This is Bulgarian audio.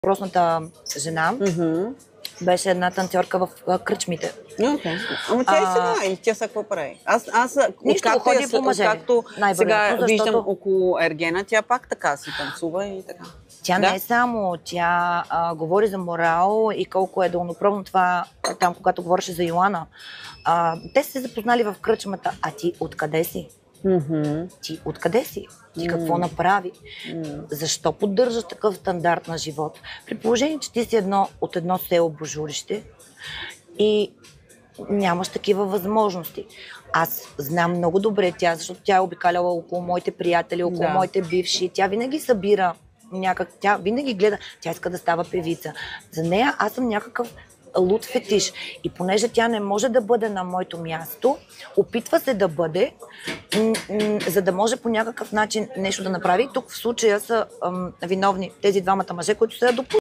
Въпросната жена беше една танцорка в кръчмите. Okay. Ама тя и сега, и тя сега какво прави? Аз нищо, ходи по мъже. Както сега виждам около Ергена, тя пак така си танцува и така. Тя не е само, тя говори за морал и колко е долнопробно това, там когато говореше за Йоана. Те са се запознали в кръчмата, а ти откъде си? Ти откъде си? Ти какво направи? Защо поддържаш такъв стандарт на живот? При положение, че ти си от едно село Божурище и нямаш такива възможности. Аз знам много добре тя, защото тя е обикаляла около моите приятели, около моите бивши. Тя винаги събира тя винаги гледа, тя иска да става певица. За нея аз съм някакъв луд фетиш. И понеже тя не може да бъде на моето място, опитва се да бъде, за да може по някакъв начин нещо да направи. Тук в случая са виновни тези двамата мъже, които са я допуснали.